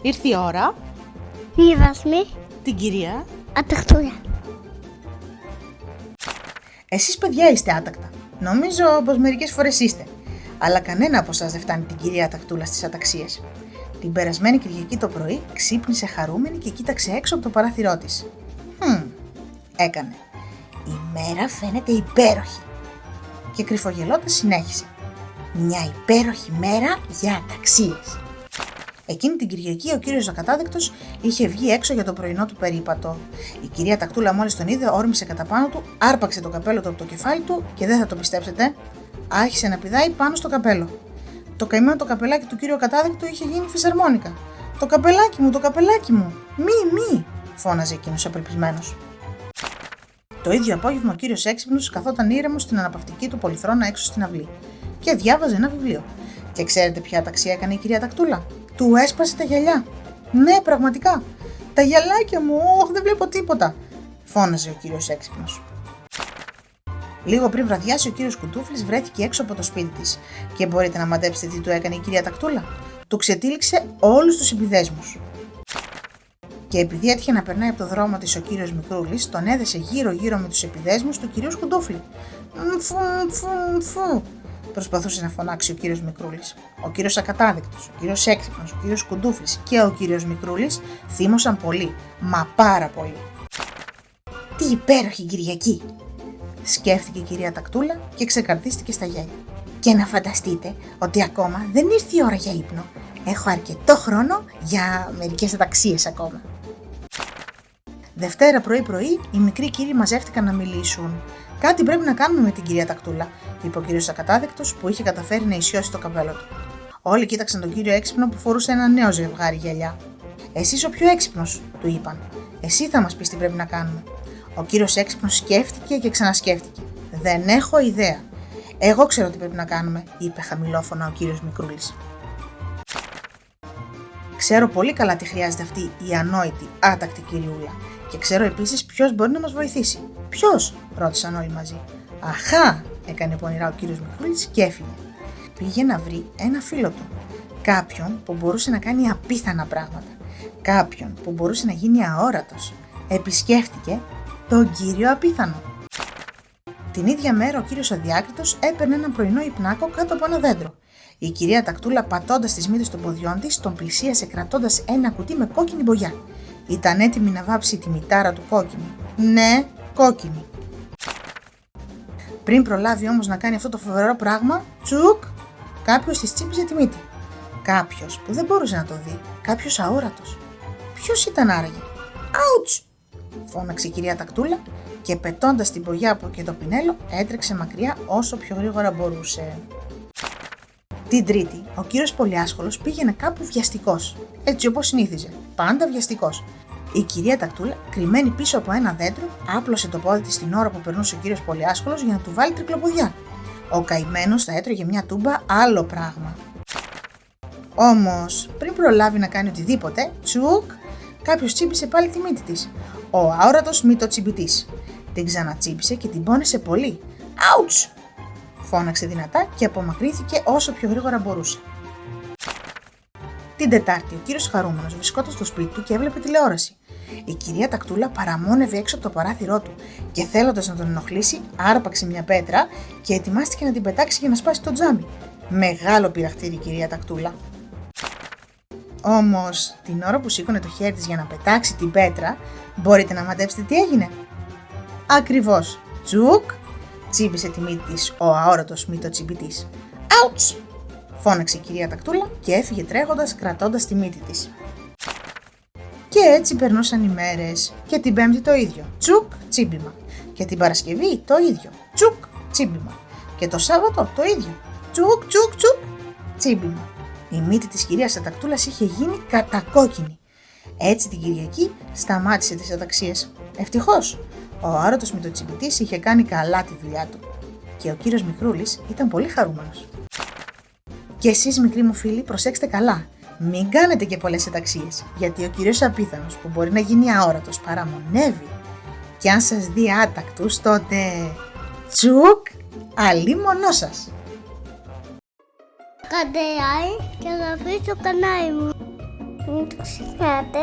Ήρθε η ώρα. Διαβάσουμε Την κυρία Ατακτούλα. Εσείς παιδιά είστε άτακτα. Νομίζω πως μερικές φορές είστε. Αλλά κανένα από εσάς δεν φτάνει την κυρία Ατακτούλα στις αταξίες. Την περασμένη Κυριακή το πρωί ξύπνησε χαρούμενη και κοίταξε έξω από το παράθυρό της. Έκανε. Η μέρα φαίνεται υπέροχη. Και κρυφογελώντας συνέχισε. Μια υπέροχη μέρα για αταξίες. Εκείνη την Κυριακή ο κύριος Ακατάδεκτος είχε βγει έξω για το πρωινό του περίπατο. Η κυρία Τακτούλα μόλις τον είδε, όρμησε κατά πάνω του, άρπαξε το καπέλο του από το κεφάλι του και δεν θα το πιστέψετε, άρχισε να πηδάει πάνω στο καπέλο. Το καημένο το καπελάκι του κύριου Ακατάδεκτου είχε γίνει φυσαρμόνικα. Το καπελάκι μου, το καπελάκι μου! Μη! Φώναζε εκείνος απελπισμένος. Το ίδιο απόγευμα ο κύριος Έξυπνος καθόταν ήρεμος στην αναπαυτική του πολυθρόνα έξω στην αυλή και διάβαζε ένα βιβλίο. Και ξέρετε ποια αταξία έκανε η κυρία Τακτούλα? Του έσπασε τα γυαλιά. Ναι, πραγματικά. Τα γυαλάκια μου, δεν βλέπω τίποτα, φώναζε ο κύριος Έξυπνος. Λίγο πριν βραδιάσει, ο κύριος Κουντούφλης βρέθηκε έξω από το σπίτι της. Και μπορείτε να μαντέψετε τι του έκανε η κυρία Τακτούλα? Του ξετύλιξε όλους τους επιδέσμους. Και επειδή έτυχε να περνάει από το δρόμο της ο κύριος Μικρούλης, τον έδεσε γύρω-γύρω με τους επιδέσμους του κυρίου Κουντούφλη. Φου. Προσπαθούσε να φωνάξει ο κύριος Μικρούλης. Ο κύριος Ακατάδεκτος, ο κύριος Έξυπνος, ο κύριος Κουντούφλης και ο κύριος Μικρούλης θύμωσαν πολύ, μα πάρα πολύ. Τι υπέροχη Κυριακή! Σκέφτηκε η κυρία Τακτούλα και ξεκαρδίστηκε στα γέλια. Και να φανταστείτε ότι ακόμα δεν ήρθε η ώρα για ύπνο. Έχω αρκετό χρόνο για μερικές αταξίες ακόμα. Δευτέρα πρωί-πρωί οι μικροί κύριοι μαζεύτηκαν να μιλήσουν. Κάτι πρέπει να κάνουμε με την κυρία Τακτούλα, είπε ο κύριος Ακατάδεκτος που είχε καταφέρει να ισιώσει το καπέλο του. Όλοι κοίταξαν τον κύριο Έξυπνο που φορούσε ένα νέο ζευγάρι γυαλιά. Εσύ ο πιο έξυπνος, του είπαν. Εσύ θα μας πεις τι πρέπει να κάνουμε. Ο κύριος Έξυπνος σκέφτηκε και ξανασκέφτηκε. Δεν έχω ιδέα. Εγώ ξέρω τι πρέπει να κάνουμε, είπε χαμηλόφωνα ο κύριος Μικρούλης. Ξέρω πολύ καλά τι χρειάζεται αυτή η ανόητη, άτακτη κυριούλα. Και ξέρω επίσης ποιος μπορεί να μας βοηθήσει. Ποιος? Ρώτησαν όλοι μαζί. Αχά, έκανε πονηρά ο κύριος Μικρούλης και έφυγε. Πήγε να βρει ένα φίλο του. Κάποιον που μπορούσε να κάνει απίθανα πράγματα. Κάποιον που μπορούσε να γίνει αόρατος. Επισκέφτηκε τον κύριο Απίθανο. Την ίδια μέρα ο κύριος Αδιάκριτος έπαιρνε ένα πρωινό υπνάκο κάτω από ένα δέντρο. Η κυρία Τακτούλα, πατώντας τις μύτες των ποδιών της, τον πλησίασε κρατώντας ένα κουτί με κόκκινη μπογιά. Ήταν έτοιμη να βάψει τη μητάρα του κόκκινη. Ναι, κόκκινη. Πριν προλάβει όμως να κάνει αυτό το φοβερό πράγμα, τσουκ, κάποιος της τσίπησε τη μύτη. Κάποιος που δεν μπορούσε να το δει, κάποιος αόρατος. Ποιος ήταν άραγε? Άουτς! Φώναξε η κυρία Τακτούλα και πετώντας την μπογιά και το πινέλο έτρεξε μακριά όσο πιο γρήγορα μπορούσε. Την Τρίτη, ο κύριος Πολυάσχολος πήγαινε κάπου βιαστικός, έτσι όπως συνήθιζε, πάντα βιαστικός. Η κυρία Τακτούλα, κρυμμένη πίσω από ένα δέντρο, άπλωσε το πόδι της την ώρα που περνούσε ο κύριος Πολυάσχολος για να του βάλει τρικλοποδιά. Ο καημένος θα έτρωγε μια τούμπα άλλο πράγμα. Όμως, πριν προλάβει να κάνει οτιδήποτε, τσουκ, κάποιος τσίπησε πάλι τη μύτη της. Ο αόρατος μυτοτσιμπητής. Την ξανατσίπησε και την πόνεσε πολύ. Άουτς! Φώναξε δυνατά και απομακρύνθηκε όσο πιο γρήγορα μπορούσε. Την Τετάρτη, ο κύριος Χαρούμενος βρισκόταν στο σπίτι του και έβλεπε τηλεόραση. Η κυρία Τακτούλα παραμόνευε έξω από το παράθυρό του και θέλοντας να τον ενοχλήσει, άρπαξε μια πέτρα και ετοιμάστηκε να την πετάξει για να σπάσει το τζάμι. Μεγάλο πειραχτήρι η κυρία Τακτούλα. Όμως, την ώρα που σήκωνε το χέρι της για να πετάξει την πέτρα, μπορείτε να μαντέψετε τι έγινε? Ακριβώς, τσουκ, τσίμπησε τη μύτη της ο αόρατος μυτοτσιμπητής. Άουτς! Φώναξε η κυρία Τακτούλα και έφυγε τρέχοντας κρατώντας τη μύτη της. Και έτσι περνούσαν οι μέρες. Και την Πέμπτη το ίδιο, τσουκ, τσίμπημα. Και την Παρασκευή το ίδιο, τσουκ, τσίμπημα. Και το Σάββατο το ίδιο, τσουκ, τσουκ, τσουκ, τσίμπημα. Η μύτη της κυρίας Τακτούλας είχε γίνει κατακόκκινη. Έτσι την Κυριακή σταμάτησε τις αταξίες. Ευτυχώς, ο αόρατος μυτοτσιμπητής είχε κάνει καλά τη δουλειά του. Και ο κύριος Μικρούλης ήταν πολύ χαρούμενος. Και εσείς μικροί μου φίλοι προσέξτε καλά. Μην κάνετε και πολλές αταξίες, γιατί ο κύριος Απίθανος που μπορεί να γίνει αόρατος παραμονεύει. Και αν σας δει άτακτους τότε τσουκ, αλίμονό σας. Κάντε like και να αφήσω το κανάλι μου. Μην το ξεχνάτε.